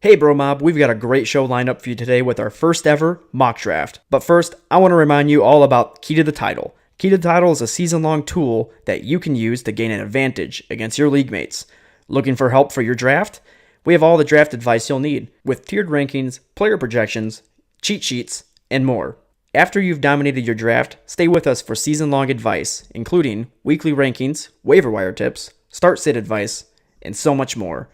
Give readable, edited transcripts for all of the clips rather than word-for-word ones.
Hey Bro Mob, we've got a great show lined up for you today with our first ever mock draft. But first, I want to remind you all about Key to the Title. Key to the Title is a season-long tool that you can use to gain an advantage against your league mates. Looking for help for your draft? We have all the draft advice you'll need, with tiered rankings, player projections, cheat sheets, and more. After you've dominated your draft, stay with us for season-long advice, including weekly rankings, waiver wire tips, start sit advice, and so much more.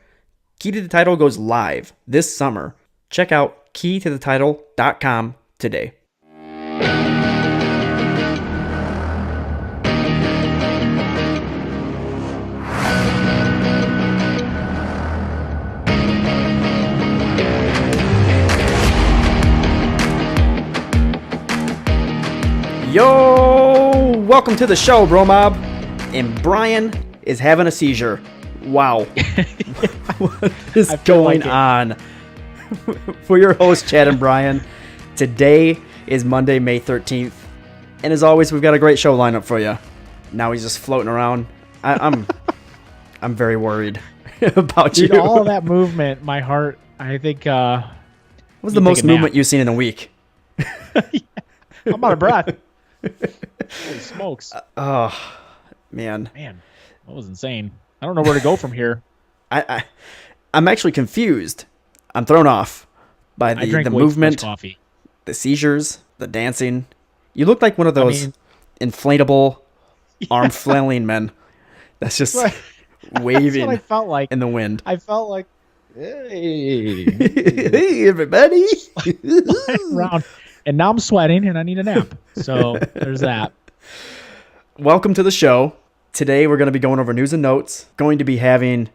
Key to the Title goes live this summer. Check out keytothetitle.com today. Yo! Welcome to the show, Bro Mob. And Brian is having a seizure. Wow. What is going on? For your host, Chad and Brian, today is Monday, May 13th. And as always, we've got a great show lineup for you. Now he's just floating around. I'm very worried about you. All of that movement, my heart, I think... what was the most movement you've seen in a week? I'm out of breath. Holy smokes. Oh, man. Man, that was insane. I don't know where to go from here. I'm actually confused. I'm thrown off by the movement, coffee, the seizures, the dancing. You look like one of those inflatable arm flailing men that's just waving that's what I felt like. In the wind. I felt like, hey, hey everybody. Around. And now I'm sweating and I need a nap. So there's that. Welcome to the show. Today we're going to be going over news and notes. Going to be having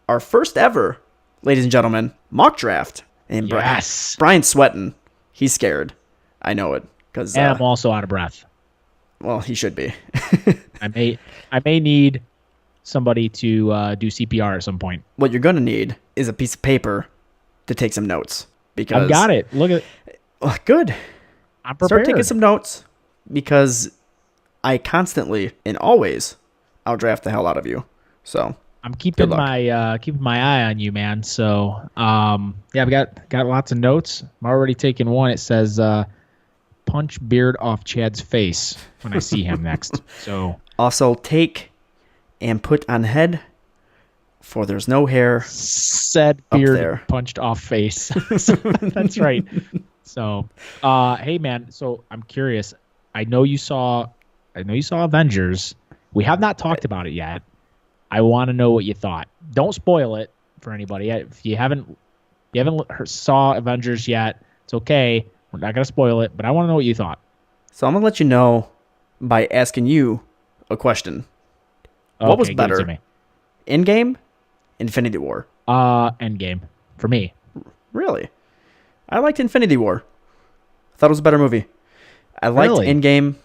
our first ever, ladies and gentlemen, mock draft. And yes. Brian's sweating. He's scared. I know it. And I'm also out of breath. Well, he should be. I may need somebody to do CPR at some point. What you're going to need is a piece of paper to take some notes. Because I've got it. Look at it. Good. I'm prepared. Start taking some notes because I constantly and always outdraft the hell out of you. So I'm keeping my eye on you, man. So yeah, we got lots of notes. I'm already taking one. It says punch beard off Chad's face when I see him next. So also take and put on head, for there's no hair. Said beard punched off face. That's right. So hey man, so I'm curious. I know you saw Avengers. We have not talked about it yet. I want to know what you thought. Don't spoil it for anybody. If you haven't saw Avengers yet, it's okay. We're not going to spoil it, but I want to know what you thought. So I'm going to let you know by asking you a question. What was better? Endgame, Infinity War? Endgame for me. Really? I liked Infinity War. I thought it was a better movie. I liked Endgame.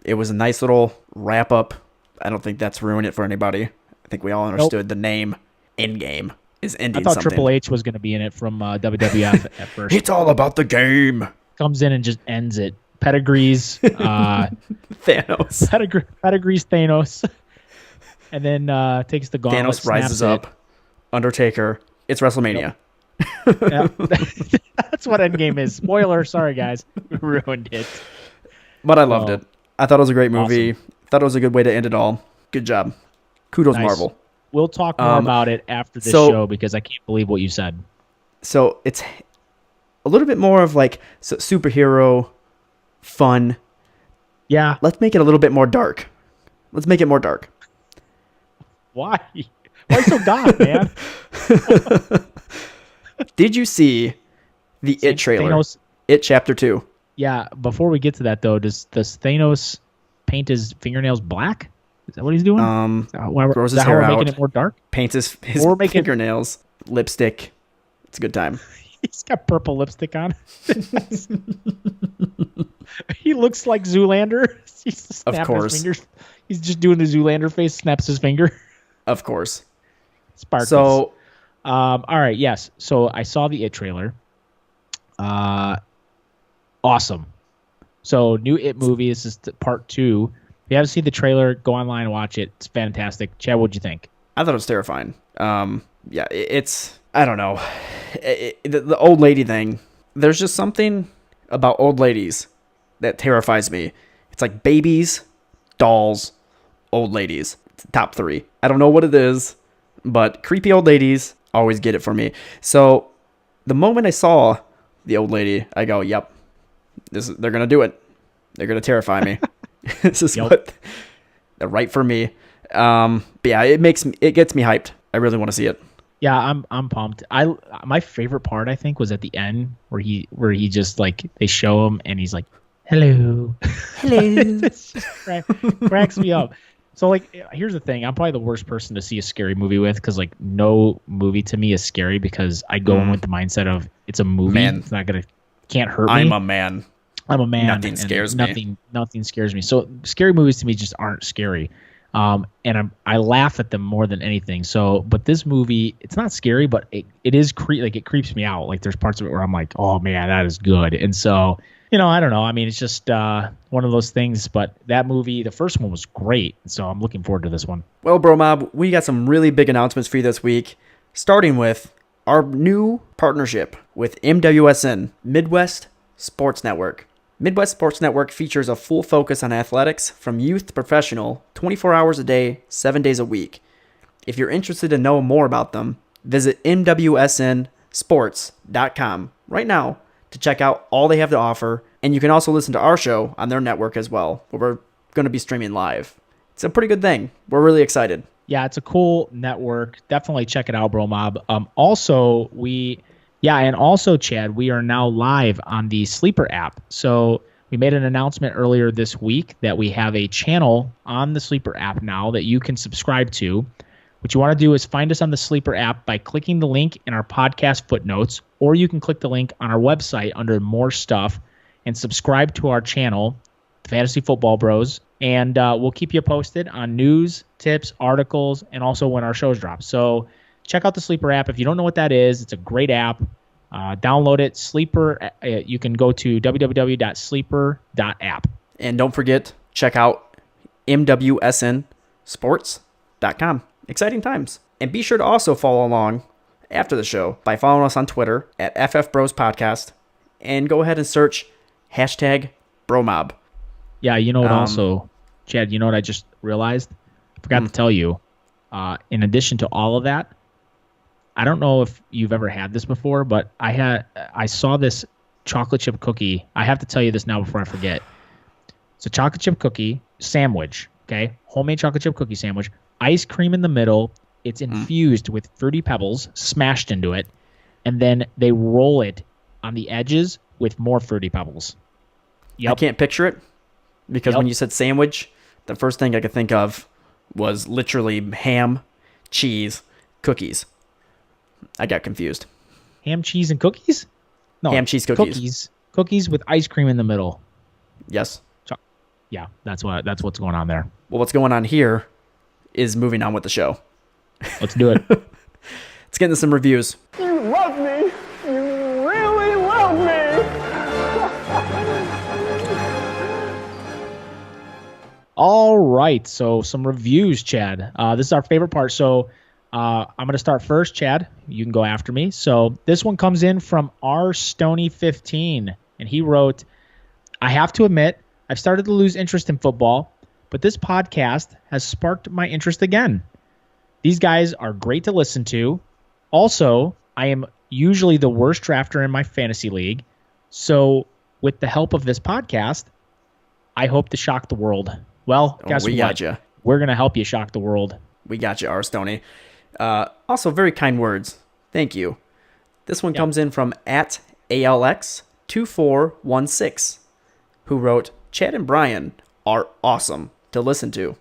It was a nice little wrap up. I don't think that's ruined it for anybody. I think we all understood the name Endgame is ending something. I thought Triple H was going to be in it from WWF at first. It's all about the game. Comes in and just ends it. Pedigrees. Thanos. Pedigrees Thanos. And then takes the gauntlet. Thanos rises up. Undertaker. It's WrestleMania. Yep. That's what Endgame is. Spoiler. Sorry, guys. Ruined it. But I loved it. I thought it was a great movie. Awesome. Thought it was a good way to end it all. Good job. Kudos, nice. Marvel. We'll talk more about it after this show because I can't believe what you said. So it's a little bit more of like superhero fun. Yeah. Let's make it a little bit more dark. Let's make it more dark. Why? Why so dark, man? Did you see the It trailer? Thanos. It Chapter 2. Yeah. Before we get to that, though, does Thanos paint his fingernails black? Is that what he's doing? Grows his hair out. Making it more dark? Paints his fingernails. Lipstick. It's a good time. He's got purple lipstick on. He looks like Zoolander. He's just snapping his fingers. He's just doing the Zoolander face, snaps his finger. Of course. Sparkles. So, all right, yes. So I saw the It trailer. Awesome. So new It movie. This is part 2. If you haven't seen the trailer, go online and watch it. It's fantastic. Chad, what'd you think? I thought it was terrifying. Yeah, it's, I don't know. The old lady thing, there's just something about old ladies that terrifies me. It's like babies, dolls, old ladies. Top 3. I don't know what it is, but creepy old ladies always get it for me. So the moment I saw the old lady, I go, yep, they're going to do it. They're going to terrify me. This is what they're right for me. But yeah, it gets me hyped. I really want to see it. Yeah, I'm pumped. My favorite part, I think, was at the end where he just like they show him and he's like, hello. It just cracks me up. So like, here's the thing. I'm probably the worst person to see a scary movie with, because like no movie to me is scary because I go in with the mindset of it's a movie. Man. It's not can't hurt me. I'm a man. Nothing scares me. Nothing scares me. So scary movies to me just aren't scary. And I laugh at them more than anything. So, but this movie, it's not scary, but it is it creeps me out. Like there's parts of it where I'm like, oh man, that is good. And so, I don't know. I mean, it's just one of those things. But that movie, the first one was great. So I'm looking forward to this one. Well, Bro Mob, we got some really big announcements for you this week, starting with our new partnership with MWSN, Midwest Sports Network. Midwest Sports Network features a full focus on athletics from youth to professional, 24 hours a day, 7 days a week. If you're interested to know more about them, visit MWSNsports.com right now to check out all they have to offer, and you can also listen to our show on their network as well, where we're going to be streaming live. It's a pretty good thing. We're really excited. Yeah, it's a cool network. Definitely check it out, Bro Mob. Also, Chad, we are now live on the Sleeper app. So we made an announcement earlier this week that we have a channel on the Sleeper app now that you can subscribe to. What you want to do is find us on the Sleeper app by clicking the link in our podcast footnotes, or you can click the link on our website under More Stuff and subscribe to our channel, Fantasy Football Bros, and we'll keep you posted on news, tips, articles, and also when our shows drop. So check out the Sleeper app. If you don't know what that is, it's a great app. Download it. Sleeper. You can go to www.sleeper.app. And don't forget, check out MWSNsports.com. Exciting times. And be sure to also follow along after the show by following us on Twitter at FF Bros Podcast, and go ahead and search #BroMob. Yeah, you know what also, Chad, you know what I just realized? I forgot to tell you. In addition to all of that, I don't know if you've ever had this before, but I saw this chocolate chip cookie. I have to tell you this now before I forget. It's a chocolate chip cookie sandwich, okay? Homemade chocolate chip cookie sandwich. Ice cream in the middle. It's infused with Fruity Pebbles smashed into it. And then they roll it on the edges with more Fruity Pebbles. Yep. I can't picture it because when you said sandwich, the first thing I could think of was literally ham, cheese, cookies. I got confused. Ham, cheese, and cookies? No, ham, cheese, cookies. Cookies with ice cream in the middle. Yes. Yeah, that's what's going on there. Well, what's going on here is moving on with the show. Let's do it. Let's get into some reviews. You love me. You really love me. All right, so some reviews, Chad. This is our favorite part. So I'm going to start first, Chad. You can go after me. So this one comes in from R Stoney 15, and he wrote, "I have to admit, I've started to lose interest in football, but this podcast has sparked my interest again. These guys are great to listen to. Also, I am usually the worst drafter in my fantasy league, so with the help of this podcast, I hope to shock the world." Well, guess what? Gotcha. We're going to help you shock the world. We got you, R Stoney. Also, very kind words. Thank you. This one comes in from @ALX2416, who wrote, "Chad and Brian are awesome to listen to.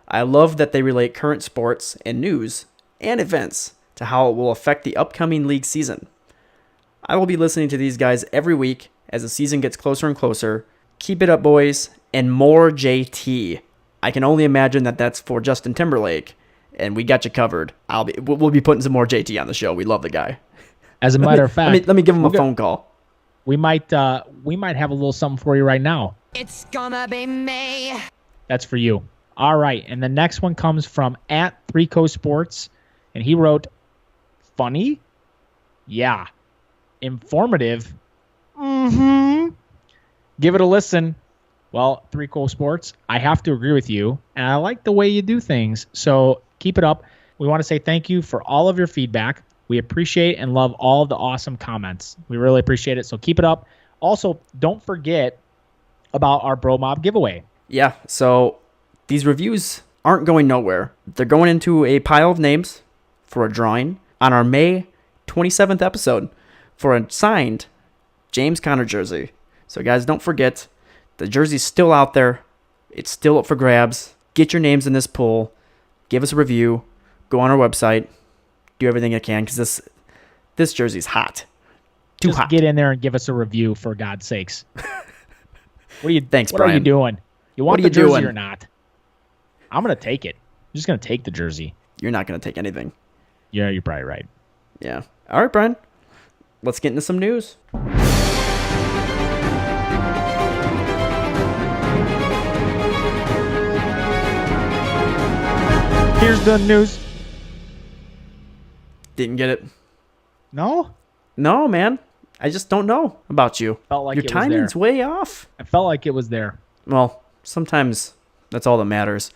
I love that they relate current sports and news and events to how it will affect the upcoming league season. I will be listening to these guys every week as the season gets closer and closer. Keep it up, boys, and more JT. I can only imagine that that's for Justin Timberlake, and we got you covered. We'll be putting some more JT on the show. We love the guy. As a matter of fact, let me give him a phone call. We might have a little something for you right now. It's gonna be me. That's for you. All right, and the next one comes from @3cosports, and he wrote, Funny? Yeah. Informative? Mm-hmm. Give it a listen. Well, Three Cool Sports, I have to agree with you, and I like the way you do things, so keep it up. We want to say thank you for all of your feedback. We appreciate and love all of the awesome comments. We really appreciate it, so keep it up. Also, don't forget about our Bro Mob giveaway. Yeah, so these reviews aren't going nowhere. They're going into a pile of names for a drawing on our May 27th episode for a signed James Conner jersey. So guys, don't forget, the jersey's still out there. It's still up for grabs. Get your names in this pool. Give us a review. Go on our website. Do everything you can because this jersey's hot. Just hot. Get in there and give us a review, for God's sakes. Thanks, what Brian. are you doing? You want What are the you jersey doing? or not? I'm going to take it. I'm just going to take the jersey. You're not going to take anything. Yeah, you're probably right. Yeah. All right, Brian. Let's get into some news. Here's the news. Didn't get it. No? No, man. I just don't know about you. Felt like your it was timing's there. way off. I felt like it was there. Well, sometimes that's all that matters.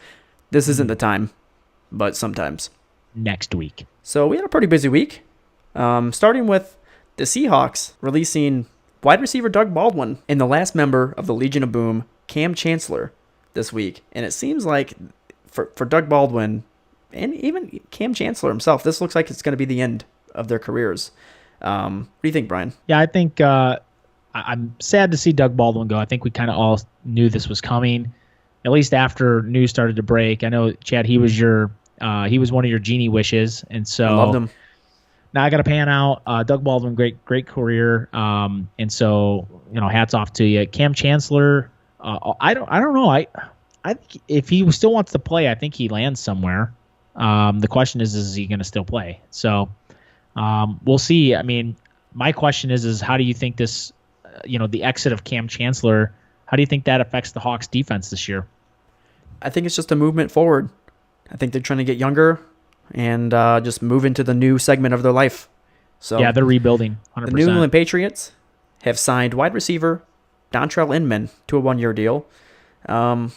This isn't the time, but sometimes. Next week. So we had a pretty busy week, starting with the Seahawks releasing wide receiver Doug Baldwin and the last member of the Legion of Boom, Cam Chancellor, this week. And it seems like for Doug Baldwin and even Cam Chancellor himself, this looks like it's going to be the end of their careers. What do you think, Brian? Yeah, I think I'm sad to see Doug Baldwin go. I think we kind of all knew this was coming, at least after news started to break. I know, Chad, he was one of your genie wishes, and so I loved him. Now I got to pan out. Doug Baldwin, great career, and so hats off to you, Cam Chancellor. I don't know. I think if he still wants to play, I think he lands somewhere. The question is he going to still play? So we'll see. I mean, my question is how do you think this, the exit of Cam Chancellor, how do you think that affects the Hawks defense this year? I think it's just a movement forward. I think they're trying to get younger and just move into the new segment of their life. So yeah, they're rebuilding 100%. The New England Patriots have signed wide receiver Dontrell Inman to a 1-year deal. I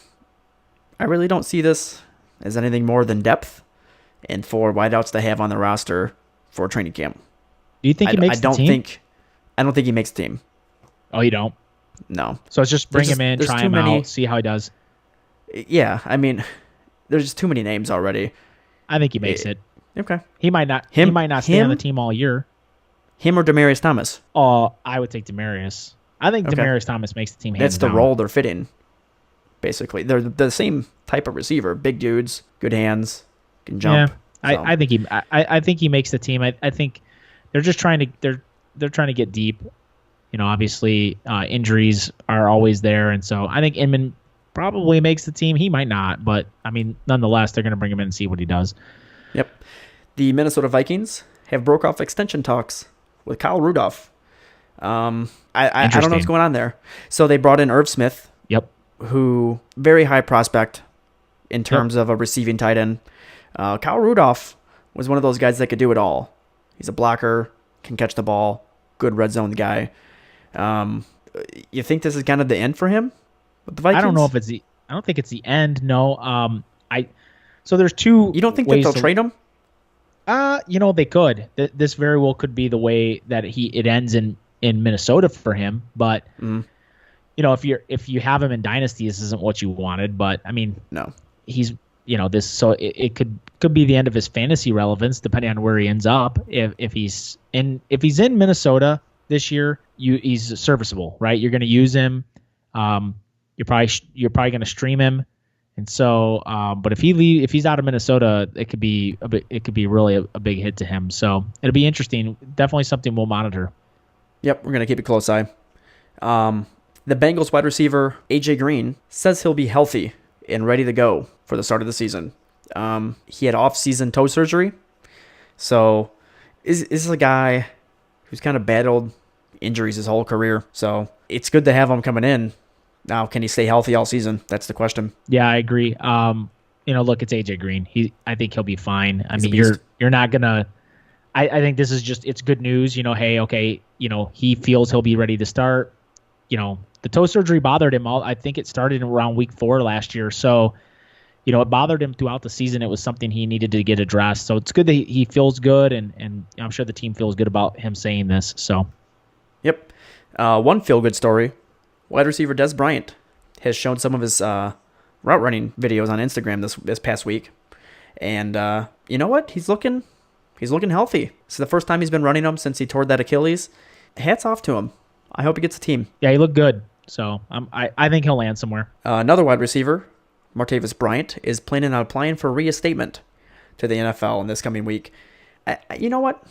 really don't see this as anything more than depth and for wideouts to have on the roster for training camp. Do you think he makes the team? I don't think he makes the team. Oh, you don't? No. So it's just bring him in, try him out, see how he does. Yeah, I mean, there's just too many names already. I think he makes it. Okay. He might not stay on the team all year. Him or Demaryius Thomas? Oh, I would take Demaryius. I think Demaryius Thomas makes the team hands down. That's the role they're fitting, basically. They're the same type of receiver. Big dudes, good hands, can jump. Yeah, so. I think he makes the team. I think they're just trying to they're trying to get deep. Obviously injuries are always there, and so I think Inman probably makes the team. He might not, but I mean, nonetheless, they're going to bring him in and see what he does. Yep. The Minnesota Vikings have broke off extension talks with Kyle Rudolph. I don't know what's going on there. So they brought in Irv Smith. Yep. Who very high prospect in terms of a receiving tight end. Kyle Rudolph was one of those guys that could do it all. He's a blocker, can catch the ball, good red zone guy. You think this is kind of the end for him with the Vikings? I don't know if I don't think it's the end. No. So there's two. You don't think that they'll trade him? They could. This very well could be the way that it ends in Minnesota for him. But if you have him in Dynasty, this isn't what you wanted. But I mean, no, he's this. So it could be the end of his fantasy relevance depending on where he ends up. If he's in Minnesota this year, he's serviceable, right? You're going to use him. You're probably going to stream him. And so, but if he's out of Minnesota, it could be really a big hit to him. So it'll be interesting. Definitely something we'll monitor. Yep, we're gonna keep a close eye. The Bengals wide receiver AJ Green says he'll be healthy and ready to go for the start of the season. He had off-season toe surgery, so is this a guy who's kind of battled injuries his whole career. So it's good to have him coming in. Now, can he stay healthy all season? That's the question. Yeah, I agree. Look, it's AJ Green. I think he'll be fine. I mean, a beast. you're not gonna. I think this is just, it's good news. Hey, okay, he feels he'll be ready to start. The toe surgery bothered him I think it started around week 4 last year. So, it bothered him throughout the season. It was something he needed to get addressed. So it's good that he feels good, and I'm sure the team feels good about him saying this. So, yep. One feel-good story, wide receiver Dez Bryant has shown some of his route running videos on Instagram this past week. And you know what? He's looking healthy. It's the first time he's been running them since he tore that Achilles. Hats off to him. I hope he gets a team. Yeah, he looked good. So I think he'll land somewhere. Another wide receiver, Martavis Bryant, is planning on applying for reinstatement to the NFL in this coming week. You know what?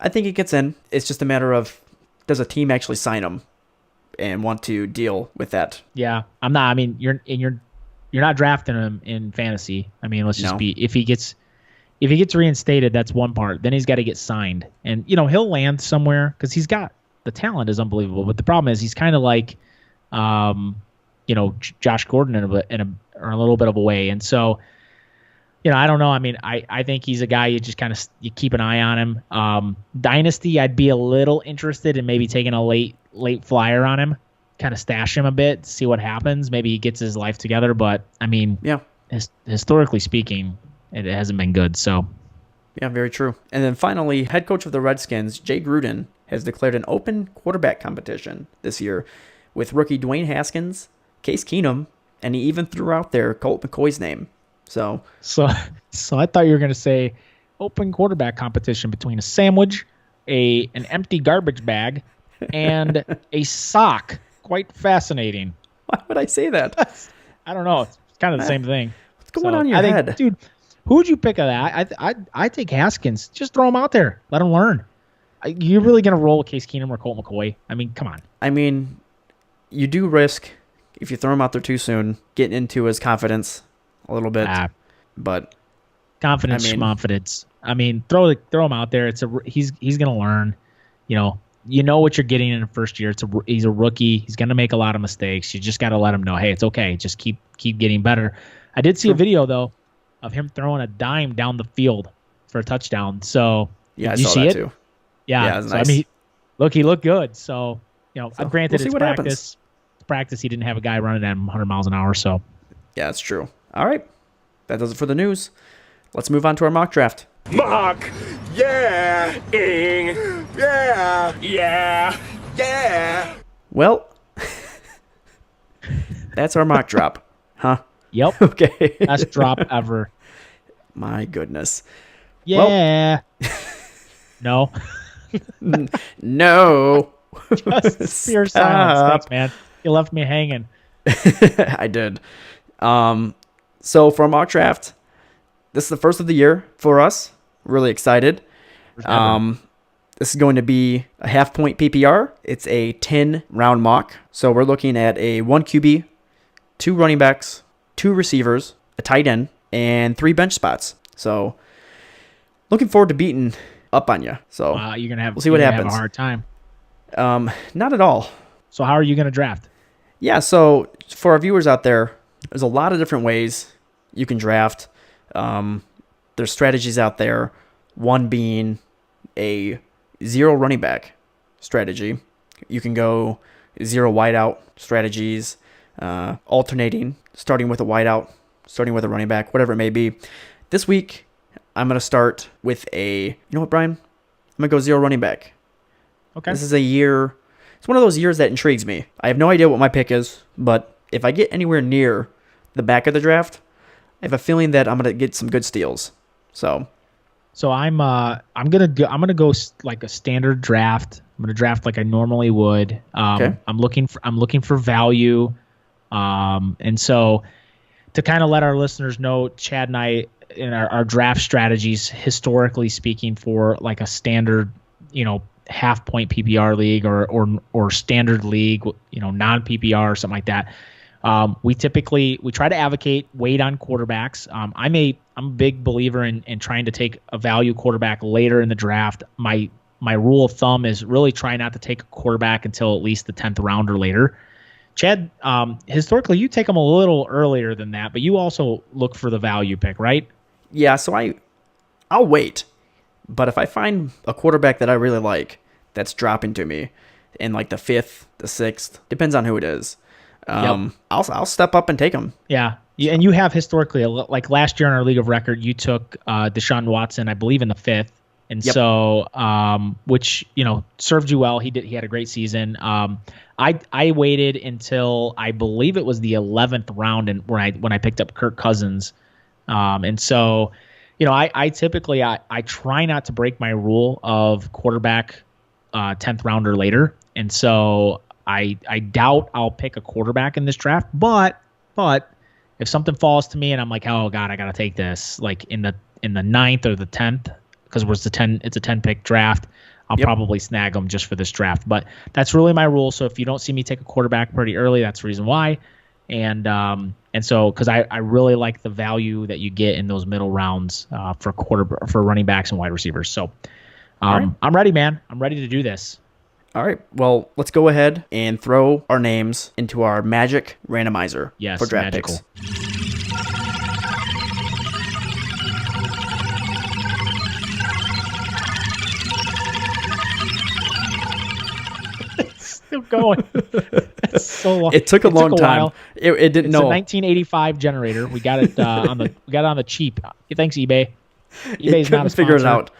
I think he gets in. It's just a matter of, does a team actually sign him and want to deal with that? Yeah, I'm not. I mean, you're not drafting him in fantasy. I mean, let's just be, if he gets reinstated, that's one part. Then he's got to get signed, and he'll land somewhere because he's got the talent is unbelievable. But the problem is he's kind of like, Josh Gordon in a little bit of a way, and so. I don't know. I mean, I think he's a guy you just kind of you keep an eye on him. Dynasty, I'd be a little interested in maybe taking a late flyer on him, kind of stash him a bit, see what happens. Maybe he gets his life together. But I mean, yeah, historically speaking, it hasn't been good. So, yeah, very true. And then finally, head coach of the Redskins, Jay Gruden, has declared an open quarterback competition this year with rookie Dwayne Haskins, Case Keenum, and he even threw out there Colt McCoy's name. So I thought you were going to say open quarterback competition between a sandwich, an empty garbage bag, and a sock. Quite fascinating. Why would I say that? I don't know. It's kind of the same thing. What's going on in your head? Dude, who would you pick of that? I take Haskins. Just throw him out there. Let him learn. You're really going to roll Case Keenum or Colt McCoy? I mean, come on. I mean, you do risk, if you throw him out there too soon, getting into his confidence a little bit, but confidence. I mean, throw him out there. He's gonna learn. You know what you're getting in the first year. He's a rookie. He's gonna make a lot of mistakes. You just gotta let him know, hey, it's okay. Just keep getting better. I did see a video though of him throwing a dime down the field for a touchdown. So yeah, did you see that it? Too. Yeah, so, nice. I mean, he looked good. So granted, we'll it's practice. It's practice. He didn't have a guy running at him 100 miles an hour. So yeah, that's true. All right. That does it for the news. Let's move on to our mock draft. Mock! Yeah! Ing! Yeah! Yeah! Yeah! Well, that's our mock drop. Huh? Yep. Okay. Best drop ever. My goodness. Yeah. Well, no. Just pure silence. Thanks, man. You left me hanging. I did. So for our mock draft, this is the first of the year for us. Really excited. This is going to be a half-point PPR. It's a 10-round mock. So we're looking at a 1 QB, 2 running backs, 2 receivers, a tight end, and 3 bench spots. So looking forward to beating up on you. So we'll see what happens. Have a hard time. Not at all. So how are you going to draft? Yeah, so for our viewers out there, there's a lot of different ways you can draft. There's strategies out there. One being a 0 running back strategy. You can go 0 wideout strategies, alternating, starting with a wideout, starting with a running back, whatever it may be. This week, I'm going to start with you know what, Brian? I'm going to go 0 running back. Okay. This is a year. It's one of those years that intrigues me. I have no idea what my pick is, but if I get anywhere near the back of the draft, I have a feeling that I'm gonna get some good steals. So I'm gonna go like a standard draft. I'm gonna draft like I normally would. Okay. I'm looking for value, and so to kind of let our listeners know, Chad and I in our draft strategies, historically speaking, for like a standard, half point PPR league or standard league, non PPR or something like that. We try to advocate weight on quarterbacks. I'm a big believer in trying to take a value quarterback later in the draft. My rule of thumb is really try not to take a quarterback until at least the 10th round or later. Chad, historically you take them a little earlier than that, but you also look for the value pick, right? Yeah, so I'll wait. But if I find a quarterback that I really like that's dropping to me in like the 5th, the 6th, depends on who it is, I'll step up and take him. Yeah. And you have historically, like last year in our league of record, you took Deshaun Watson, I believe, in the 5th. And so, which, served you well. He had a great season. I waited until I believe it was the 11th round and when I picked up Kirk Cousins. And so, I typically, I try not to break my rule of quarterback 10th round or later. And so I doubt I'll pick a quarterback in this draft, but if something falls to me and I'm like, oh God, I got to take this, like in the 9th or the 10th, because it's a 10 pick draft, I'll probably snag them just for this draft. But that's really my rule. So if you don't see me take a quarterback pretty early, that's the reason why. And so because I really like the value that you get in those middle rounds for running backs and wide receivers. So I'm ready, man. I'm ready to do this. All right. Well, let's go ahead and throw our names into our magic randomizer for draft magical picks. Still going. It's so long. It took a long time. While. It didn't know. It's a 1985 generator. We got it on the cheap. Thanks, eBay. eBay's not a sponsor. Figure it out.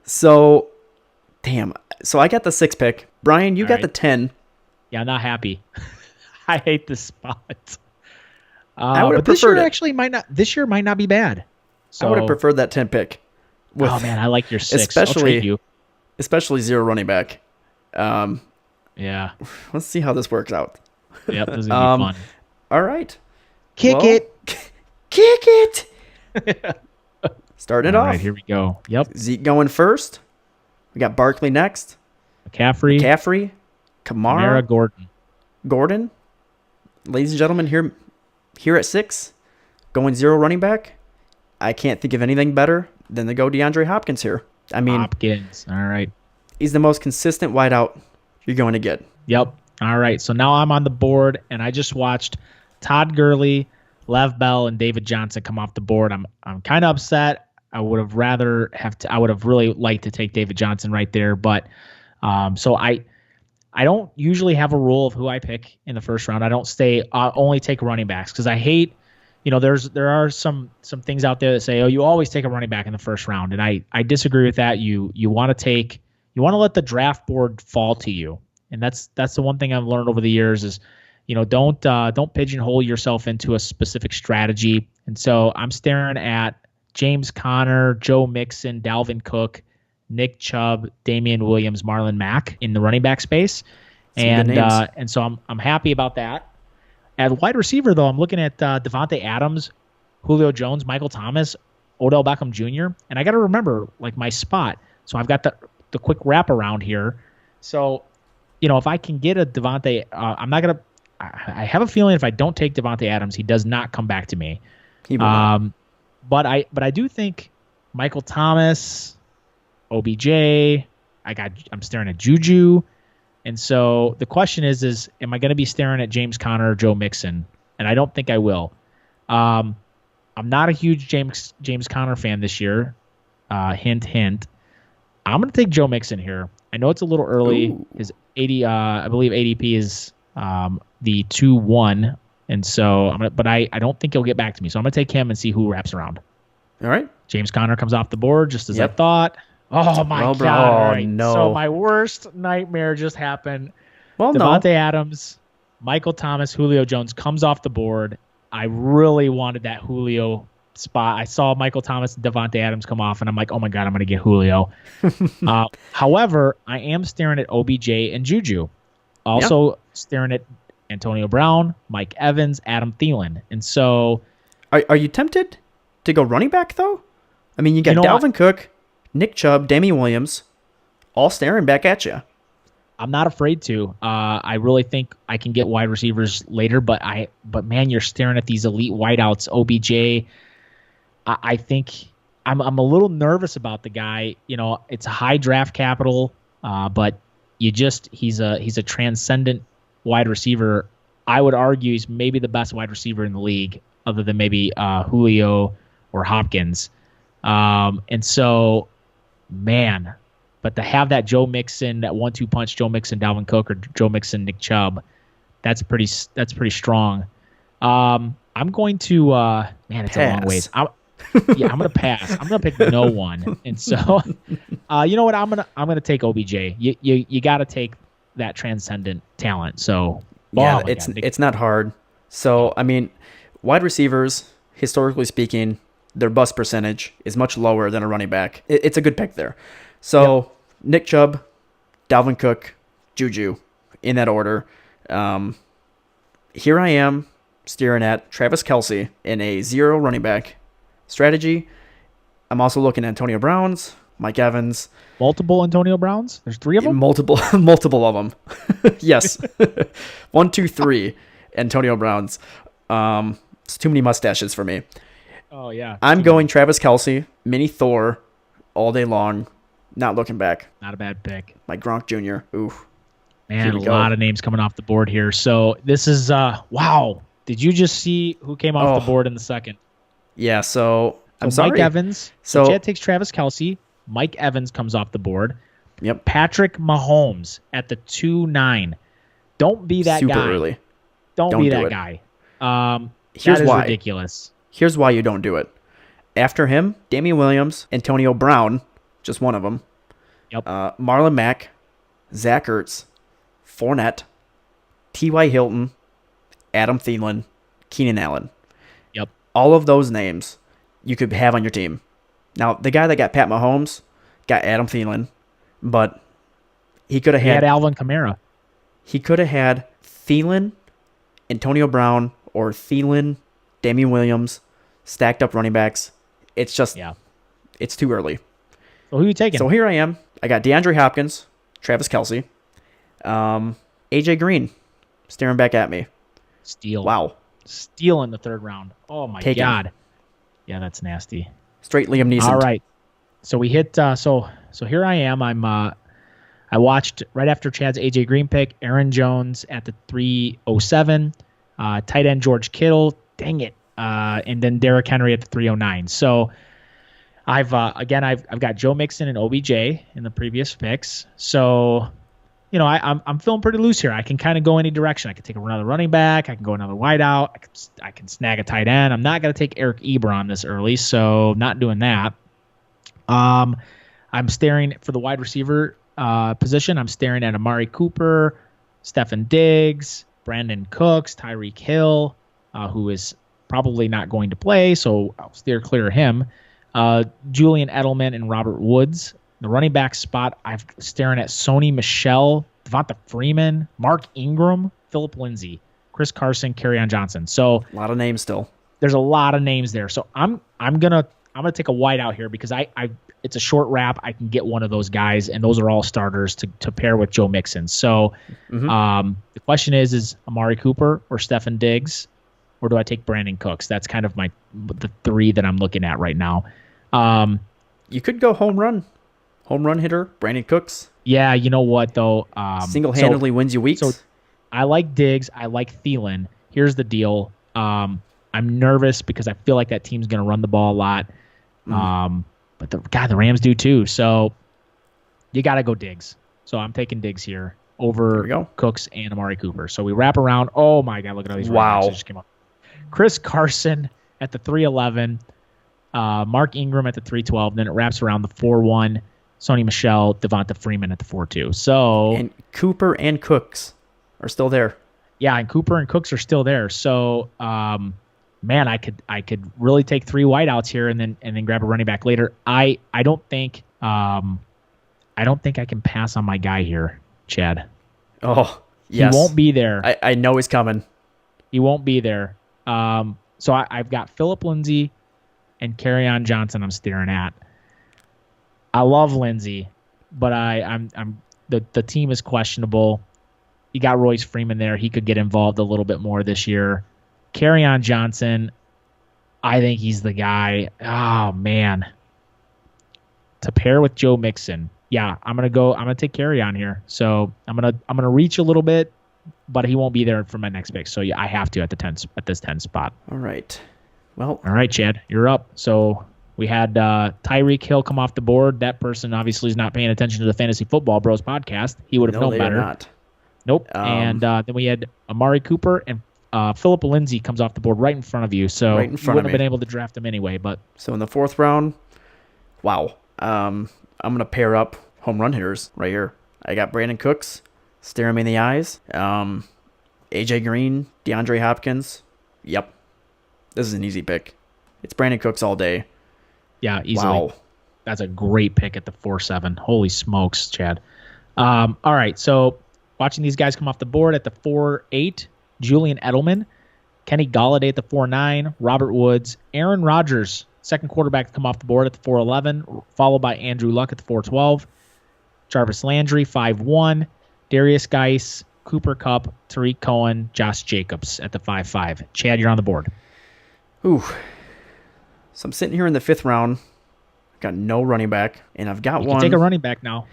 So, damn. So I got the 6th pick. Brian, you got the 10. Yeah, I'm not happy. I hate this spot. I would have this preferred year it. actually might not. This year might not be bad. So, I would have preferred that 10 pick. Oh man, I like your 6. I'll trade you. Especially 0 running back. Yeah. Let's see how this works out. Yep, this is gonna be fun. All right. Kick it. Kick it. Starting it off. All right, here we go. Yep. Zeke going first. We got Barkley next. McCaffrey, Kamara, Gordon. Ladies and gentlemen, here at 6, going 0 running back. I can't think of anything better than to go DeAndre Hopkins here. I mean, Hopkins. All right. He's the most consistent wideout you're going to get. Yep. All right. So now I'm on the board, and I just watched Todd Gurley, Lev Bell, and David Johnson come off the board. I'm kind of upset. I would have I would have really liked to take David Johnson right there, but so I don't usually have a rule of who I pick in the first round. I don't only take running backs because I hate. There are some things out there that say, oh, you always take a running back in the first round, and I disagree with that. You want to let the draft board fall to you, and that's the one thing I've learned over the years is, don't pigeonhole yourself into a specific strategy. And so I'm staring at James Conner, Joe Mixon, Dalvin Cook, Nick Chubb, Damian Williams, Marlon Mack in the running back space, and so I'm happy about that. At wide receiver, though, I'm looking at Devontae Adams, Julio Jones, Michael Thomas, Odell Beckham Jr., and I got to remember like my spot. So I've got the quick wraparound here. So, if I can get a Devontae, I'm not gonna. I have a feeling if I don't take Devontae Adams, he does not come back to me. He will not. But I do think Michael Thomas, OBJ. I'm staring at Juju, and so the question is am I going to be staring at James Conner or Joe Mixon? And I don't think I will. I'm not a huge James Conner fan this year. Hint, hint. I'm going to take Joe Mixon here. I know it's a little early. Ooh. His I believe ADP is the 2-1. And so I don't think he'll get back to me. So I'm going to take him and see who wraps around. All right. James Conner comes off the board just as I thought. Oh, my God. All right. No. So my worst nightmare just happened. Well, Devontae Adams, Michael Thomas, Julio Jones comes off the board. I really wanted that Julio spot. I saw Michael Thomas and Devontae Adams come off, and I'm like, oh, my God, I'm going to get Julio. However, I am staring at OBJ and Juju. Also staring at Antonio Brown, Mike Evans, Adam Thielen. And so... Are you tempted to go running back, though? I mean, you got Dalvin Cook, Nick Chubb, Damian Williams, all staring back at you. I'm not afraid to. I really think I can get wide receivers later, but man, you're staring at these elite wideouts. OBJ, I think I'm a little nervous about the guy. It's a high draft capital, but he's a transcendent wide receiver. I would argue he's maybe the best wide receiver in the league, other than maybe Julio or Hopkins. And so, man, but to have that Joe Mixon, that 1-2 punch, Joe Mixon, Dalvin Cook, or Joe Mixon, Nick Chubb, that's pretty strong. I'm going to man, it's a long ways. I'm gonna pass. I'm gonna pick no one, and so you know what? I'm gonna take OBJ. You got to take that transcendent talent. So yeah, it's not hard. So I mean, wide receivers, historically speaking, their bust percentage is much lower than a running back. It's a good pick there. So Nick Chubb, Dalvin Cook, Juju, in that order. Here I am staring at Travis Kelce in a 0 running back strategy. I'm also looking at Antonio Brown's, Mike Evans. Multiple Antonio Browns? There's 3 of them? Multiple of them. Yes. 1, 2, 3 Antonio Browns. It's too many mustaches for me. Oh, yeah. I'm going Travis Kelce, Mini Thor, all day long. Not looking back. Not a bad pick. My Gronk Jr. Ooh. Man, a lot of names coming off the board here. So this is, wow. Did you just see who came off the board in the second? Yeah, so I'm sorry. Mike Evans. So Chad takes Travis Kelce. Mike Evans comes off the board. Yep. Patrick Mahomes at the 2-9. Don't be that guy. Super early. Don't be that guy. Here's why. Ridiculous. Here's why you don't do it. After him, Damian Williams, Antonio Brown, just one of them. Yep. Marlon Mack, Zach Ertz, Fournette, T.Y. Hilton, Adam Thielen, Keenan Allen. Yep. All of those names you could have on your team. Now, the guy that got Pat Mahomes got Adam Thielen, but he could have had Alvin Kamara. He could have had Thielen, Antonio Brown, or Thielen, Damian Williams, stacked up running backs. It's just, it's too early. So who are you taking? So here I am. I got DeAndre Hopkins, Travis Kelce, AJ Green staring back at me. Steal. Wow. Steal in the 3rd round. Oh, my God. Yeah, that's nasty. Straight Liam Neeson. All right. So we hit, so here I am. I watched right after Chad's AJ Green pick, Aaron Jones at the 307, tight end George Kittle. Dang it. And then Derrick Henry at the 309. So I've got Joe Mixon and OBJ in the previous picks. So, you know, I'm feeling pretty loose here. I can kind of go any direction. I can take another running back. I can go another wideout. I can snag a tight end. I'm not going to take Eric Ebron this early, so not doing that. I'm staring for the wide receiver position. I'm staring at Amari Cooper, Stefon Diggs, Brandon Cooks, Tyreek Hill, who is probably not going to play, so I'll steer clear of him. Julian Edelman and Robert Woods. The running back spot, I'm staring at Sony Michel, Devonta Freeman, Mark Ingram, Phillip Lindsay, Chris Carson, Kerryon Johnson. So a lot of names still. There's a lot of names there. So I'm gonna take a white out here because I it's a short wrap. I can get one of those guys, and those are all starters to pair with Joe Mixon. So the question is Amari Cooper or Stefon Diggs, or do I take Brandon Cooks? That's kind of the 3 that I'm looking at right now. You could go home run hitter, Brandon Cooks. Yeah, you know what though? Single-handedly wins you weeks. So I like Diggs. I like Thielen. Here's the deal. I'm nervous because I feel like that team's going to run the ball a lot. But the Rams do too. So you got to go Diggs. So I'm taking Diggs here over Cooks and Amari Cooper. So we wrap around. Oh my God, look at all these running backs that just came up. Chris Carson at the 311. Mark Ingram at the 312. Then it wraps around the 4-1. Sony Michel, Devonta Freeman at the 4-2. So and Cooper and Cooks are still there. Yeah, and Cooper and Cooks are still there. So man, I could really take 3 wideouts here and then grab a running back later. I don't think I can pass on my guy here, Chad. Oh, yes. He won't be there. I know he's coming. He won't be there. So I've got Phillip Lindsay and Kerryon Johnson I'm staring at. I love Lindsay, but the team is questionable. You got Royce Freeman there. He could get involved a little bit more this year. Kerryon Johnson, I think he's the guy. Oh man. To pair with Joe Mixon. Yeah, I'm gonna take Kerryon here. So I'm gonna reach a little bit, but he won't be there for my next pick. So yeah, I have to at this 10 spot. All right. Well, all right, Chad, you're up. So We had Tyreek Hill come off the board. That person obviously is not paying attention to the Fantasy Football Bros podcast. He would have known better. Not. Nope. And then we had Amari Cooper and Philip Lindsay comes off the board right in front of you. So you wouldn't have been able to draft him anyway. But so in the 4th round, wow. I'm going to pair up home run hitters right here. I got Brandon Cooks, staring me in the eyes. AJ Green, DeAndre Hopkins. Yep. This is an easy pick. It's Brandon Cooks all day. Yeah, easily. Wow. That's a great pick at the 4-7. Holy smokes, Chad. All right, so watching these guys come off the board at the 4-8, Julian Edelman, Kenny Golladay at the 4-9, Robert Woods, Aaron Rodgers, second quarterback to come off the board at the 4-11, followed by Andrew Luck at the 4-12, Jarvis Landry, 5-1, Darius Geis, Cooper Kupp, Tariq Cohen, Josh Jacobs at the 5-5. Chad, you're on the board. Ooh. So I'm sitting here in the 5th round. Got no running back, and I've got one. You can take a running back now.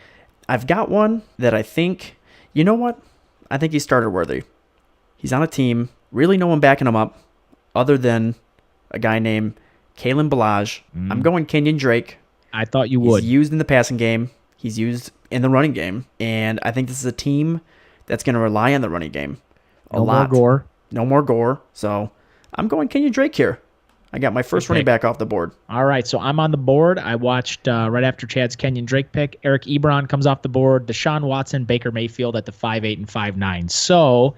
I've got one that I think, you know what? I think he's starter worthy. He's on a team, really no one backing him up other than a guy named Kalen Ballage. I'm going Kenyon Drake. I thought you would. He's used in the passing game. He's used in the running game. And I think this is a team that's going to rely on the running game a lot. No more Gore. So I'm going Kenyon Drake here. I got my first running back off the board. All right, so I'm on the board. I watched right after Chad's Kenyon Drake pick. Eric Ebron comes off the board. Deshaun Watson, Baker Mayfield at the 5-8 and 5-9. So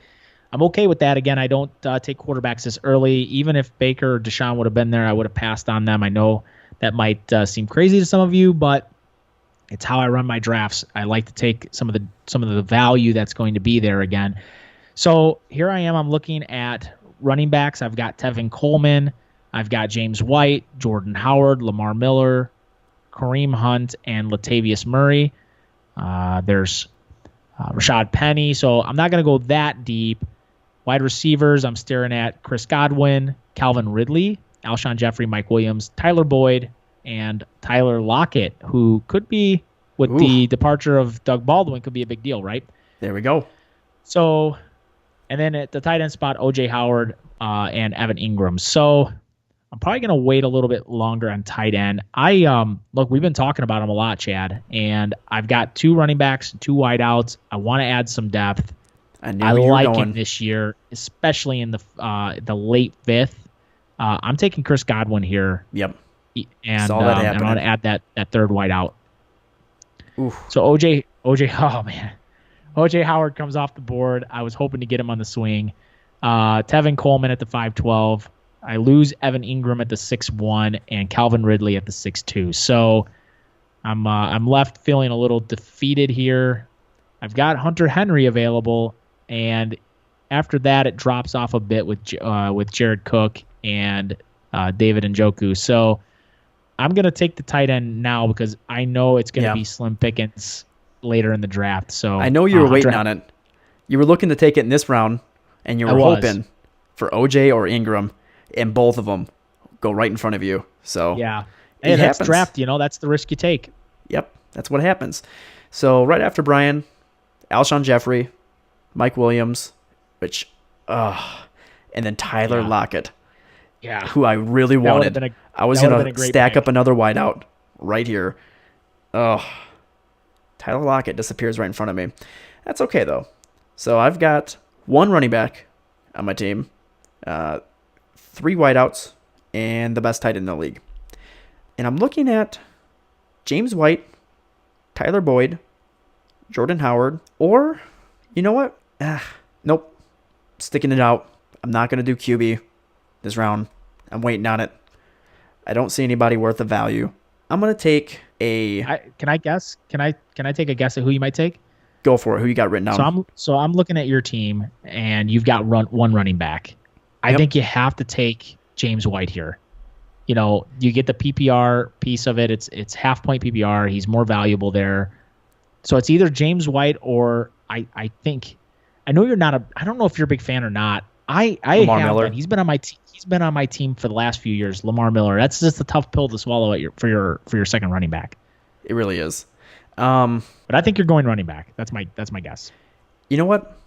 I'm okay with that. Again, I don't take quarterbacks this early. Even if Baker or Deshaun would have been there, I would have passed on them. I know that might seem crazy to some of you, but it's how I run my drafts. I like to take some of the value that's going to be there again. So here I am. I'm looking at running backs. I've got Tevin Coleman. I've got James White, Jordan Howard, Lamar Miller, Kareem Hunt, and Latavius Murray. There's Rashad Penny. So I'm not going to go that deep. Wide receivers, I'm staring at Chris Godwin, Calvin Ridley, Alshon Jeffrey, Mike Williams, Tyler Boyd, and Tyler Lockett, who could be, with the departure of Doug Baldwin, could be a big deal, right? There we go. So, and then at the tight end spot, O.J. Howard and Evan Ingram. So I'm probably going to wait a little bit longer on tight end. Look, we've been talking about him a lot, Chad, and I've got 2 running backs, 2 wideouts. I want to add some depth. I like him this year, especially in the late 5th. I'm taking Chris Godwin here. Yep. And I'm going to add that 3rd wideout. Oof. So OJ, oh man, OJ Howard comes off the board. I was hoping to get him on the swing. Tevin Coleman at the 5-12. I lose Evan Ingram at the 6-1 and Calvin Ridley at the 6-2. So I'm left feeling a little defeated here. I've got Hunter Henry available, and after that it drops off a bit with Jared Cook and David Njoku. So I'm going to take the tight end now because I know it's going to be slim pickings later in the draft. So I know you were waiting on it. You were looking to take it in this round, and you were hoping for OJ or Ingram, and both of them go right in front of you. So yeah, hey, that's draft. That's the risk you take. Yep, that's what happens. So right after Brian, Alshon Jeffrey, Mike Williams, and then Tyler Lockett. Yeah, who I really wanted. I was going to stack up another wideout right here. Oh, Tyler Lockett disappears right in front of me. That's okay, though. So I've got 1 running back on my team, 3 wideouts, and the best tight end in the league. And I'm looking at James White, Tyler Boyd, Jordan Howard, or, you know what? Nope. Sticking it out. I'm not going to do QB this round. I'm waiting on it. I don't see anybody worth the value. I'm going to take Can I guess? Can I take a guess at who you might take? Go for it. Who you got written down? So I'm looking at your team, and you've got one running back. I think you have to take James White here. You get the PPR piece of it. It's half point PPR. He's more valuable there. So it's either James White or I know you're not I don't know if you're a big fan or not. Lamar Miller. He's been on my team. He's been on my team for the last few years. Lamar Miller. That's just a tough pill to swallow for your second running back. It really is. But I think you're going running back. That's my guess. You know what?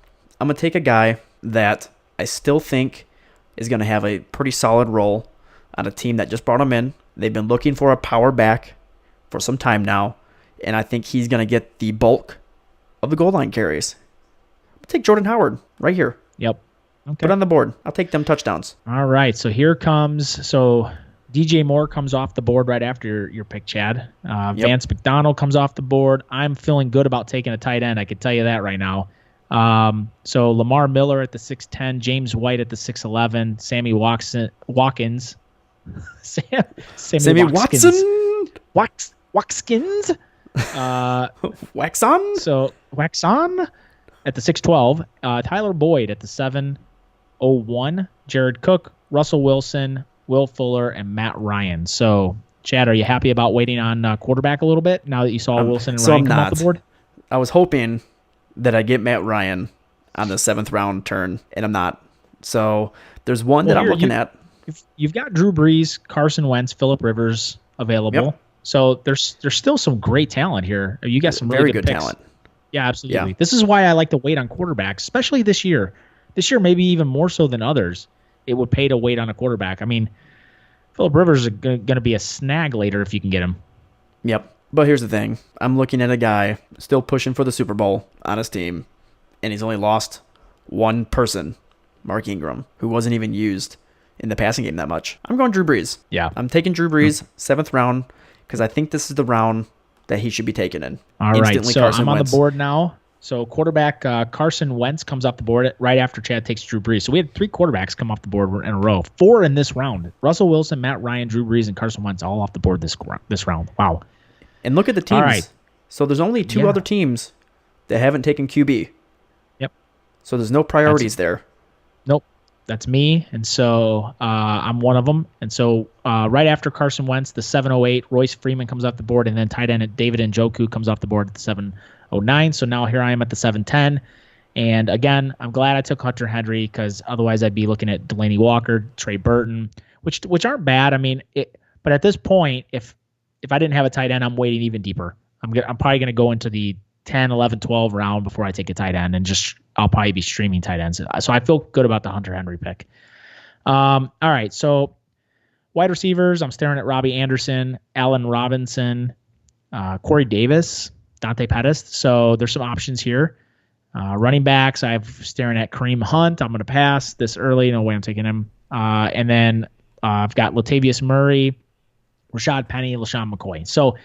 I'm gonna take a guy that I still think is gonna have a pretty solid role on a team that just brought him in They've been looking for a power back for some time now, and I think he's going to get the bulk of the goal line carries. I'll take Jordan Howard right here. Yep. Okay. Put on the board. I'll take them touchdowns. All right. So here comes. So DJ Moore comes off the board right after your pick, Chad. Vance McDonald comes off the board. I'm feeling good about taking a tight end. I can tell you that right now. So Lamar Miller at the 6'10", James White at the 6'11", Sammy Watkins. Sammy Watson? Watkins. Wax on? So Wax on at the 6'12", Tyler Boyd at the 7'01", Jared Cook, Russell Wilson, Will Fuller, and Matt Ryan. So, Chad, are you happy about waiting on quarterback a little bit now that you saw Wilson and Ryan come off the board? I was hoping that I get Matt Ryan on the 7th round turn, and I'm not. So there's one that I'm looking at. You've got Drew Brees, Carson Wentz, Phillip Rivers available. Yep. So there's still some great talent here. You got some really good picks. Talent. Yeah, absolutely. Yeah. This is why I like to wait on quarterbacks, especially this year. This year, maybe even more so than others. It would pay to wait on a quarterback. I mean, Phillip Rivers is going to be a snag later if you can get him. Yep. But here's the thing. I'm looking at a guy still pushing for the Super Bowl on his team, and he's only lost one person, Mark Ingram, who wasn't even used in the passing game that much. I'm going Drew Brees. Yeah. I'm taking Drew Brees, 7th round, because I think this is the round that he should be taken in. All right, so Carson I'm on Wentz. The board now. So quarterback Carson Wentz comes off the board right after Chad takes Drew Brees. So we had 3 quarterbacks come off the board in a row. 4 in this round. Russell Wilson, Matt Ryan, Drew Brees, and Carson Wentz all off the board this round. Wow. And look at the teams. All right. So there's only 2 other teams that haven't taken QB. Yep. So there's no priorities there. Nope. That's me. And so I'm one of them. And so right after Carson Wentz, the 708, Royce Freeman comes off the board, and then tight end David Njoku comes off the board at the 709. So now here I am at the 710. And again, I'm glad I took Hunter Henry because otherwise I'd be looking at Delaney Walker, Trey Burton, which aren't bad. I mean, but at this point, if I didn't have a tight end, I'm waiting even deeper. I'm probably going to go into the 10, 11, 12 round before I take a tight end, and I'll probably be streaming tight ends. So I feel good about the Hunter Henry pick. All right, so wide receivers, I'm staring at Robbie Anderson, Allen Robinson, Corey Davis, Dante Pettis. So there's some options here. Running backs, I'm staring at Kareem Hunt. I'm going to pass this early. No way I'm taking him. And then I've got Latavius Murray, Rashad Penny, LaShawn McCoy. So,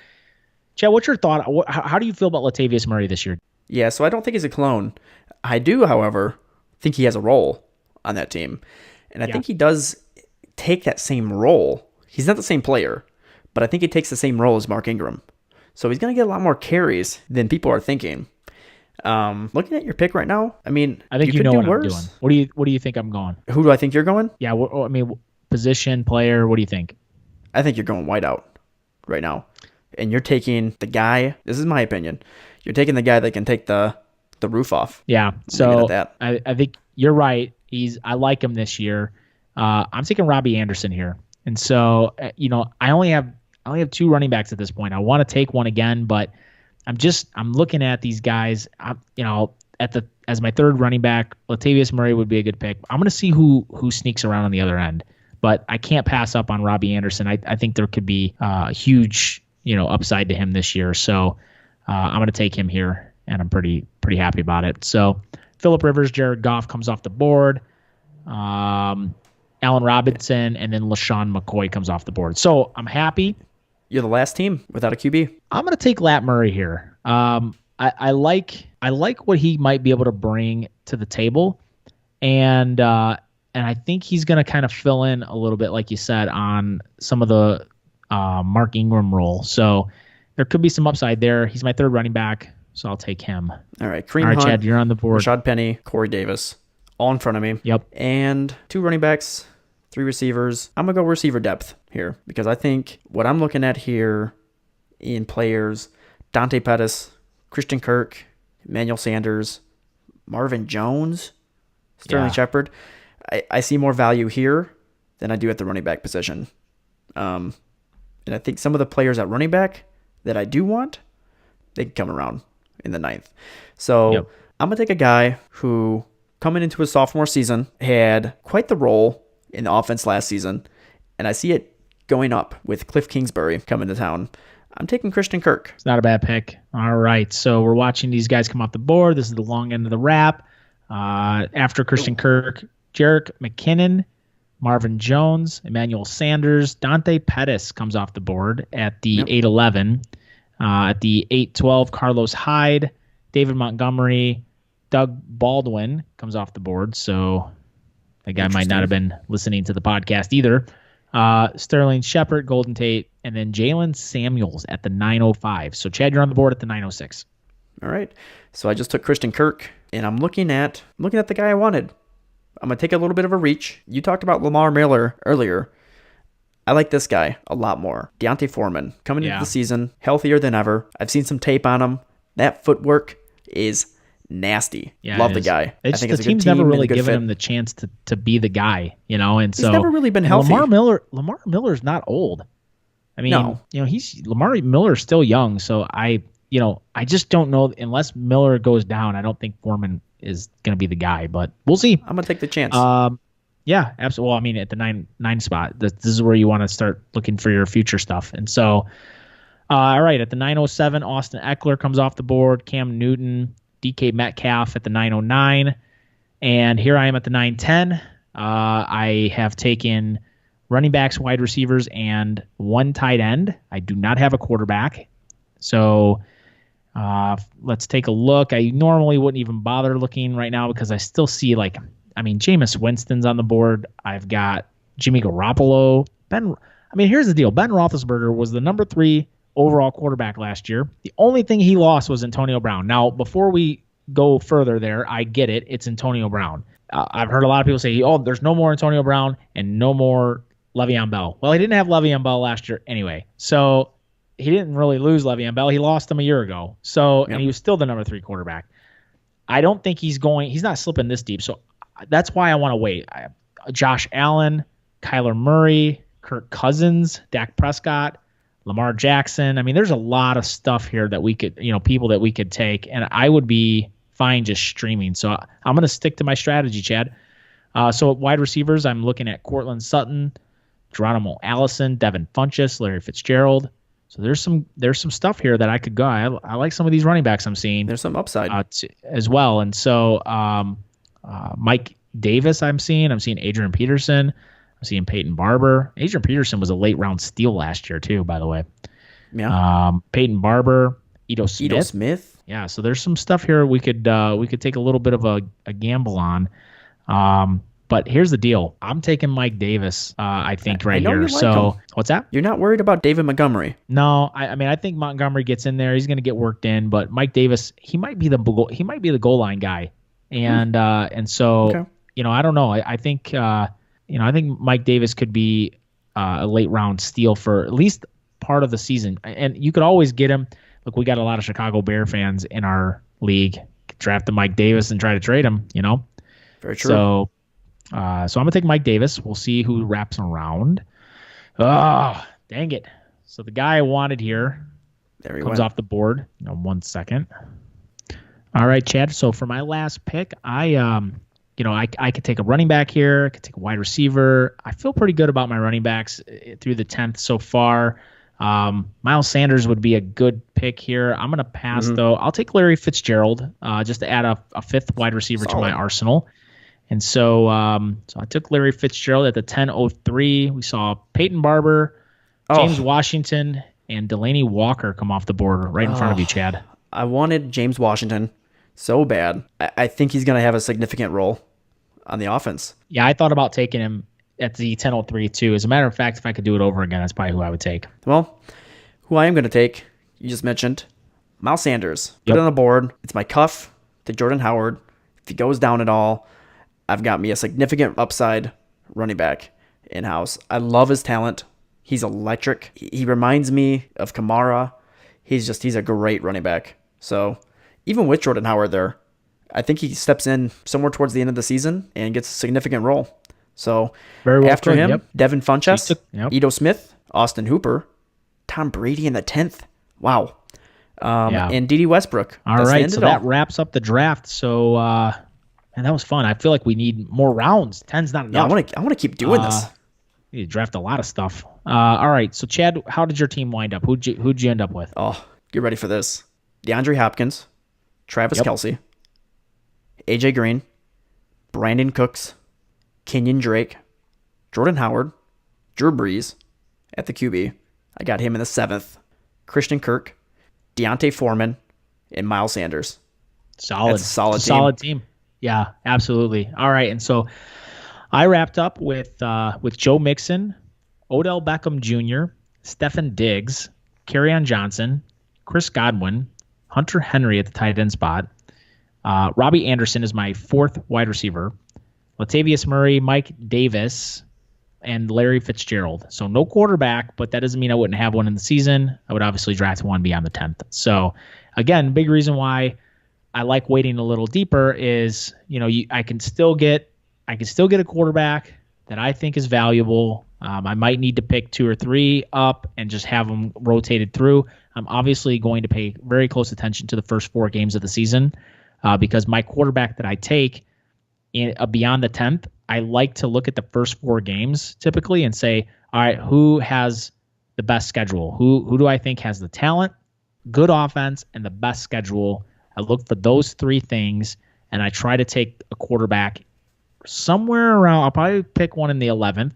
Chad, what's your thought? How do you feel about Latavius Murray this year? Yeah, so I don't think he's a clone. I do, however, think he has a role on that team. And I think he does take that same role. He's not the same player, but I think he takes the same role as Mark Ingram. So he's going to get a lot more carries than people are thinking. Looking at your pick right now, I mean, I think you know what I'm doing. What do you think I'm going? Who do I think you're going? Yeah, I mean, position, player, what do you think? I think you're going wide out right now. And you're taking the guy, this is my opinion, you're taking the guy that can take the roof off. Yeah, so I think you're right. I like him this year. I'm taking Robbie Anderson here. And so, I only have 2 running backs at this point. I want to take one again, but I'm looking at these guys, as my 3rd running back. Latavius Murray would be a good pick. I'm going to see who sneaks around on the other end. But I can't pass up on Robbie Anderson. I think there could be a huge, upside to him this year. So I'm going to take him here, and I'm pretty happy about it. So Phillip Rivers, Jared Goff comes off the board. Allen Robinson, and then LaShawn McCoy comes off the board. So I'm happy. You're the last team without a QB. I'm going to take Lat Murray here. I like what he might be able to bring to the table, and I think he's going to kind of fill in a little bit, like you said, on some of the Mark Ingram role. So there could be some upside there. He's my 3rd running back, so I'll take him. All right, Hunt, Chad, you're on the board. Rashad Penny, Corey Davis, all in front of me. Yep. And 2 running backs, 3 receivers. I'm going to go receiver depth here because I think what I'm looking at here in players, Dante Pettis, Christian Kirk, Emmanuel Sanders, Marvin Jones, Sterling Shepard. I see more value here than I do at the running back position. And I think some of the players at running back that I do want, they can come around in the 9th. So I'm going to take a guy who, coming into his sophomore season, had quite the role in the offense last season. And I see it going up with Cliff Kingsbury coming to town. I'm taking Christian Kirk. It's not a bad pick. All right, so we're watching these guys come off the board. This is the long end of the wrap. After Christian Kirk, Jerick McKinnon, Marvin Jones, Emmanuel Sanders, Dante Pettis comes off the board at the 8-11. At the 8-12, Carlos Hyde, David Montgomery, Doug Baldwin comes off the board. So that guy might not have been listening to the podcast either. Sterling Shepard, Golden Tate, and then Jalen Samuels at the 9:05. So Chad, you're on the board at the 9:06. All right. So I just took Christian Kirk, and I'm looking at the guy I wanted. I'm going to take a little bit of a reach. You talked about Lamar Miller earlier. I like this guy a lot more. Deontay Foreman, coming into the season, healthier than ever. I've seen some tape on him. That footwork is nasty. Yeah, love the guy. I think the team's never really given him the chance to be the guy, and so he's never really been healthy. Lamar Miller's not old. I mean, Lamar Miller's still young, so I just don't know, unless Miller goes down, I don't think Foreman is going to be the guy, but we'll see. I'm going to take the chance. Yeah, absolutely. Well, I mean, at the nine spot, this is where you want to start looking for your future stuff. And so, all right, at the 9:07, Austin Eckler comes off the board, Cam Newton, DK Metcalf at the 9:09. And here I am at the 9:10. I have taken running backs, wide receivers, and one tight end. I do not have a quarterback. So let's take a look. I normally wouldn't even bother looking right now because I still see Jameis Winston's on the board. I've got Jimmy Garoppolo. Here's the deal. Ben Roethlisberger was the number 3 overall quarterback last year. The only thing he lost was Antonio Brown. Now, before we go further there, I get it. It's Antonio Brown. I've heard a lot of people say, there's no more Antonio Brown and no more Le'Veon Bell. Well, he didn't have Le'Veon Bell last year anyway. So he didn't really lose Le'Veon Bell. He lost him a year ago. So, and he was still the number 3 quarterback. I don't think he's not slipping this deep. So that's why I want to wait. Josh Allen, Kyler Murray, Kirk Cousins, Dak Prescott, Lamar Jackson. There's a lot of stuff here that we could, people that we could take, and I would be fine just streaming. So I'm going to stick to my strategy, Chad. So at wide receivers, I'm looking at Cortland Sutton, Geronimo Allison, Devin Funchess, Larry Fitzgerald. So there's some stuff here that I could go. I like some of these running backs I'm seeing. There's some upside as well. And so Mike Davis I'm seeing Adrian Peterson. I'm seeing Peyton Barber. Adrian Peterson was a late round steal last year too, by the way. Yeah. Peyton Barber, Ito Smith. Yeah. So there's some stuff here we could take a little bit of a gamble on. But here's the deal. I'm taking Mike Davis, I think, right here. So what's that? You're not worried about David Montgomery? No, I think Montgomery gets in there. He's going to get worked in, but Mike Davis, he might be the goal line guy. And so, okay. I don't know. I think Mike Davis could be a late round steal for at least part of the season. And you could always get him. Look, we got a lot of Chicago Bear fans in our league. Draft the Mike Davis and try to trade him, Very true. So I'm going to take Mike Davis. We'll see who wraps around. Oh, dang it. So the guy I wanted here comes off the board. 1 second. All right, Chad. So for my last pick, I could take a running back here. I could take a wide receiver. I feel pretty good about my running backs through the 10th so far. Miles Sanders would be a good pick here. I'm going to pass, though. I'll take Larry Fitzgerald just to add a 5th wide receiver to my arsenal. And so I took Larry Fitzgerald at the 10:03. We saw Peyton Barber, James Washington, and Delaney Walker come off the board right in front of you, Chad. I wanted James Washington so bad. I think he's going to have a significant role on the offense. Yeah, I thought about taking him at the 10:03 too. As a matter of fact, if I could do it over again, that's probably who I would take. Well, who I am going to take, you just mentioned, Miles Sanders. Put it on the board. It's my cuff to Jordan Howard. If he goes down at all, I've got me a significant upside running back in-house. I love his talent. He's electric. He reminds me of Kamara. He's a great running back. So even with Jordan Howard there, I think he steps in somewhere towards the end of the season and gets a significant role. So after him, Devin Funchess, Ito Smith, Austin Hooper, Tom Brady in the 10th. Wow. And Dede Westbrook. All right, so that wraps up the draft. So, and that was fun. I feel like we need more rounds. 10's not enough. Yeah, I want to keep doing this. You draft a lot of stuff. All right. So, Chad, how did your team wind up? Who'd you end up with? Oh, get ready for this. DeAndre Hopkins, Travis Kelce, AJ Green, Brandon Cooks, Kenyon Drake, Jordan Howard, Drew Brees at the QB. I got him in the 7th. Christian Kirk, Deontay Foreman, and Miles Sanders. Solid. That's a solid team. Solid team. Yeah, absolutely. All right. And so I wrapped up with Joe Mixon, Odell Beckham Jr., Stefan Diggs, Kerryon Johnson, Chris Godwin, Hunter Henry at the tight end spot. Robbie Anderson is my 4th wide receiver. Latavius Murray, Mike Davis, and Larry Fitzgerald. So no quarterback, but that doesn't mean I wouldn't have one in the season. I would obviously draft one beyond the 10th. So again, big reason why I like waiting a little deeper is, I can still get a quarterback that I think is valuable. I might need to pick 2 or 3 up and just have them rotated through. I'm obviously going to pay very close attention to the first 4 games of the season because my quarterback that I take beyond the 10th, I like to look at the first 4 games typically and say, all right, who has the best schedule? Who do I think has the talent, good offense, and the best schedule? I look for those 3 things, and I try to take a quarterback somewhere around. I'll probably pick one in the 11th,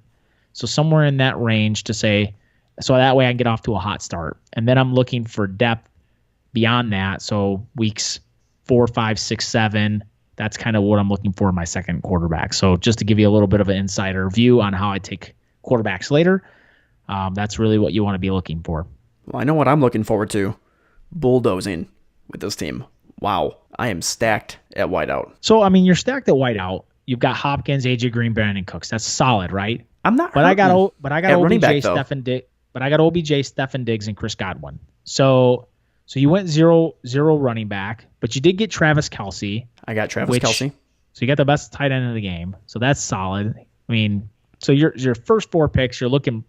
so somewhere in that range to say, so that way I can get off to a hot start. And then I'm looking for depth beyond that, so weeks 4, 5, 6, 7. That's kind of what I'm looking for in my second quarterback. So just to give you a little bit of an insider view on how I take quarterbacks later, that's really what you want to be looking for. Well, I know what I'm looking forward to. Bulldozing with this team. Wow. I am stacked at wideout. So, you're stacked at wideout. You've got Hopkins, AJ Green, Brandon Cooks. That's solid, right? I'm not. But I got OBJ, Stefan Diggs, and Chris Godwin. So you went 0 running back, but you did get Travis Kelce. I got Travis Kelce. So you got the best tight end in the game. So that's solid. So your first 4 picks, you're looking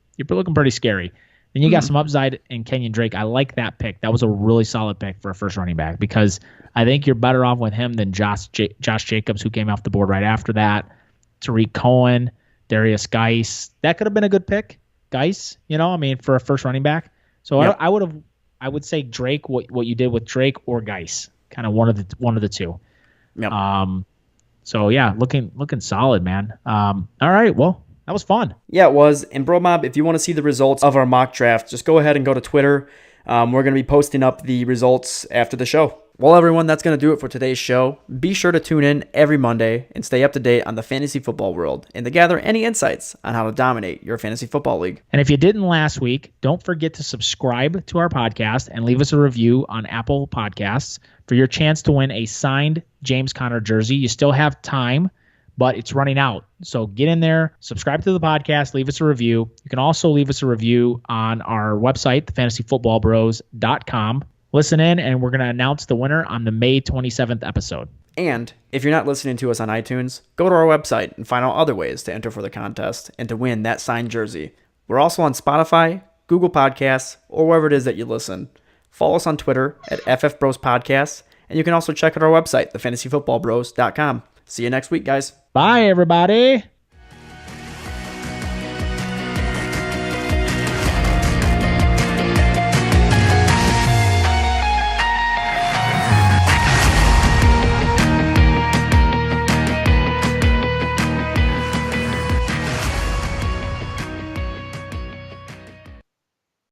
pretty scary. Then you got some upside in Kenyon Drake. I like that pick. That was a really solid pick for a first running back because I think you're better off with him than Josh Jacobs, who came off the board right after that. Tariq Cohen, Darius Geis. That could have been a good pick, Geis. For a first running back. So yep. I would say Drake. What you did with Drake or Geis, kind of one of the 2. Yep. So yeah, looking solid, man. All right, well. That was fun. Yeah, it was. And Bro Mob, if you want to see the results of our mock draft, just go ahead and go to Twitter. We're going to be posting up the results after the show. Well, everyone, that's going to do it for today's show. Be sure to tune in every Monday and stay up to date on the fantasy football world and to gather any insights on how to dominate your fantasy football league. And if you didn't last week, don't forget to subscribe to our podcast and leave us a review on Apple Podcasts for your chance to win a signed James Conner jersey. You still have time, but it's running out. So get in there, subscribe to the podcast, leave us a review. You can also leave us a review on our website, thefantasyfootballbros.com. Listen in, and we're going to announce the winner on the May 27th episode. And if you're not listening to us on iTunes, go to our website and find out other ways to enter for the contest and to win that signed jersey. We're also on Spotify, Google Podcasts, or wherever it is that you listen. Follow us on Twitter at FFBrosPodcasts, and you can also check out our website, thefantasyfootballbros.com. See you next week, guys. Bye, everybody.